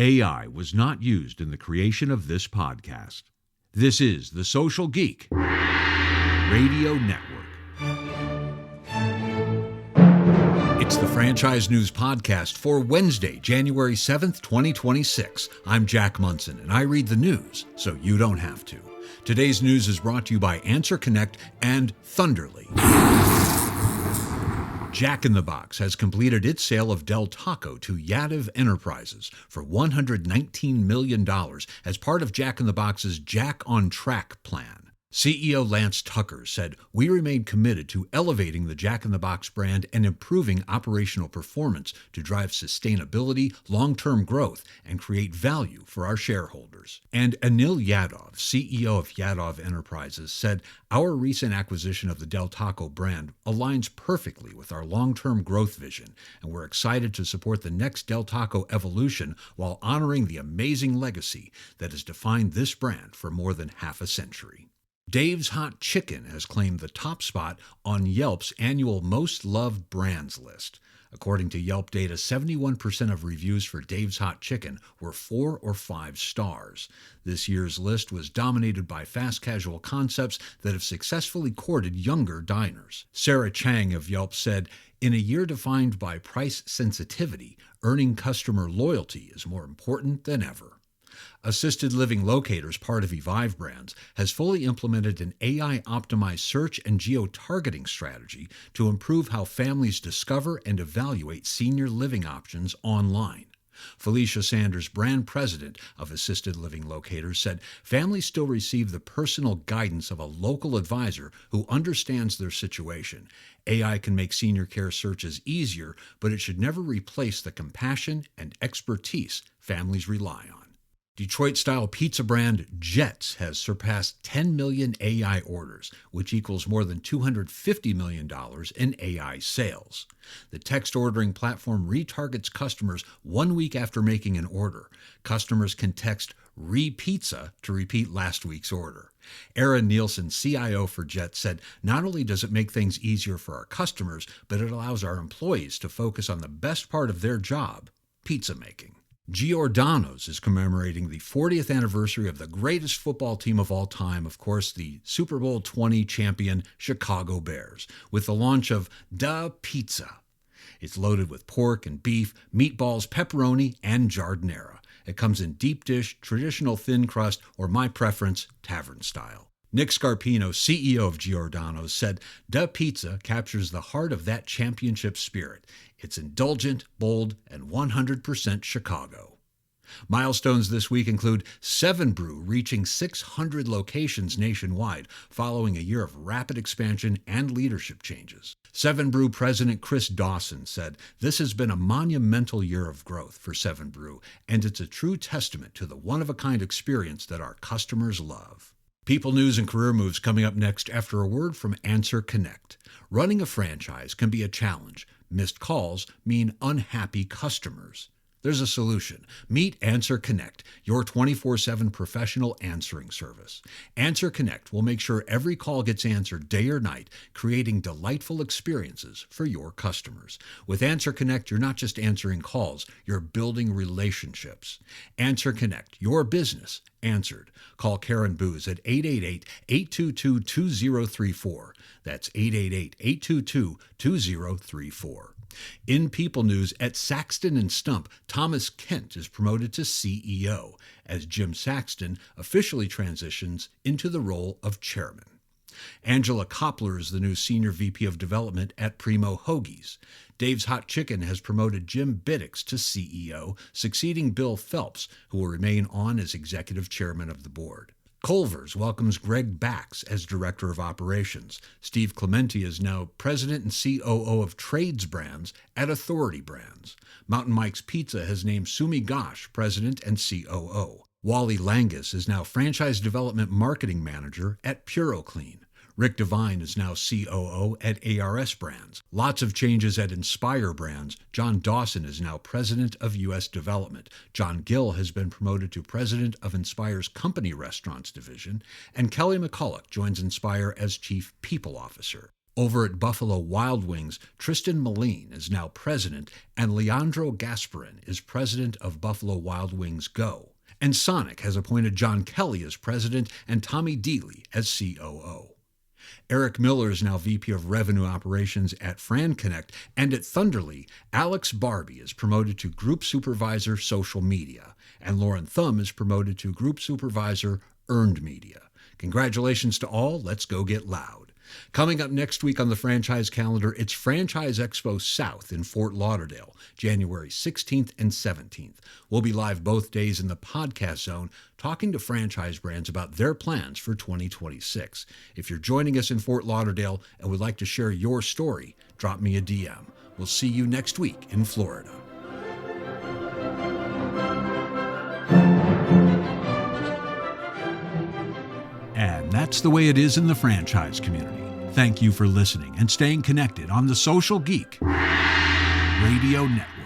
AI was not used in the creation of this podcast. This is the Social Geek Radio Network. It's the Franchise News Podcast for Wednesday, January 7th, 2026. I'm Jack Munson, and I read the news so you don't have to. Today's news is brought to you by Answer Connect and Thunderly. Jack in the Box has completed its sale of Del Taco to Yadav Enterprises for $119 million as part of Jack in the Box's Jack on Track plan. CEO Lance Tucker said, "We remain committed to elevating the Jack in the Box brand and improving operational performance to drive sustainability, long-term growth, and create value for our shareholders." And Anil Yadav, CEO of Yadav Enterprises, said, "Our recent acquisition of the Del Taco brand aligns perfectly with our long-term growth vision, and we're excited to support the next Del Taco evolution while honoring the amazing legacy that has defined this brand for more than half a century." Dave's Hot Chicken has claimed the top spot on Yelp's annual Most Loved Brands list. According to Yelp data, 71% of reviews for Dave's Hot Chicken were 4 or 5 stars. This year's list was dominated by fast casual concepts that have successfully courted younger diners. Sarah Chang of Yelp said, "In a year defined by price sensitivity, earning customer loyalty is more important than ever." Assisted Living Locators, part of Evive Brands, has fully implemented an AI-optimized search and geo-targeting strategy to improve how families discover and evaluate senior living options online. Felicia Sanders, brand president of Assisted Living Locators, said families still receive the personal guidance of a local advisor who understands their situation. AI can make senior care searches easier, but it should never replace the compassion and expertise families rely on. Detroit-style pizza brand Jets has surpassed 10 million AI orders, which equals more than $250 million in AI sales. The text ordering platform retargets customers 1 week after making an order. Customers can text "re-pizza" to repeat last week's order. Aaron Nielsen, CIO for Jets, said, "Not only does it make things easier for our customers, but it allows our employees to focus on the best part of their job, pizza making." Giordano's is commemorating the 40th anniversary of the greatest football team of all time, of course, the Super Bowl 20 champion Chicago Bears, with the launch of Da Pizza. It's loaded with pork and beef, meatballs, pepperoni, and giardiniera. It comes in deep dish, traditional thin crust, or my preference, tavern style. Nick Scarpino, CEO of Giordano's, said, "Da Pizza captures the heart of that championship spirit. It's indulgent, bold, and 100% Chicago." Milestones this week include 7 Brew reaching 600 locations nationwide following a year of rapid expansion and leadership changes. 7 Brew President Chris Dawson said, "This has been a monumental year of growth for 7 Brew, and it's a true testament to the one-of-a-kind experience that our customers love." People News and Career Moves coming up next after a word from Answer Connect. Running a franchise can be a challenge. Missed calls mean unhappy customers. There's a solution. Meet Answer Connect, your 24/7 professional answering service. Answer Connect will make sure every call gets answered day or night, creating delightful experiences for your customers. With Answer Connect, you're not just answering calls, you're building relationships. Answer Connect, your business answered. Call Karen Booz at 888-822-2034. That's 888-822-2034. In People News, at Saxton and Stump, Thomas Kent is promoted to CEO as Jim Saxton officially transitions into the role of chairman. Angela Koppler is the new Senior VP of Development at Primo Hoagies. Dave's Hot Chicken has promoted Jim Biddix to CEO, succeeding Bill Phelps, who will remain on as Executive Chairman of the board. Culver's welcomes Greg Bax as Director of Operations. Steve Clementi is now President and COO of Trades Brands at Authority Brands. Mountain Mike's Pizza has named Sumi Ghosh President and COO. Wally Langus is now Franchise Development Marketing Manager at PuroClean. Rick Devine is now COO at ARS Brands. Lots of changes at Inspire Brands. John Dawson is now President of U.S. Development. John Gill has been promoted to President of Inspire's Company Restaurants Division. And Kelly McCulloch joins Inspire as Chief People Officer. Over at Buffalo Wild Wings, Tristan Moline is now president, and Leandro Gasparin is president of Buffalo Wild Wings Go. And Sonic has appointed John Kelly as president and Tommy Deely as COO. Eric Miller is now VP of Revenue Operations at FranConnect, and at Thunderly, Alex Barbie is promoted to Group Supervisor Social Media, and Lauren Thumb is promoted to Group Supervisor Earned Media. Congratulations to all. Let's go get loud. Coming up next week on the franchise calendar, it's Franchise Expo South in Fort Lauderdale, January 16th and 17th. We'll be live both days in the podcast zone, talking to franchise brands about their plans for 2026. If you're joining us in Fort Lauderdale and would like to share your story, drop me a DM. We'll see you next week in Florida. And that's the way it is in the franchise community. Thank you for listening and staying connected on the Social Geek Radio Network.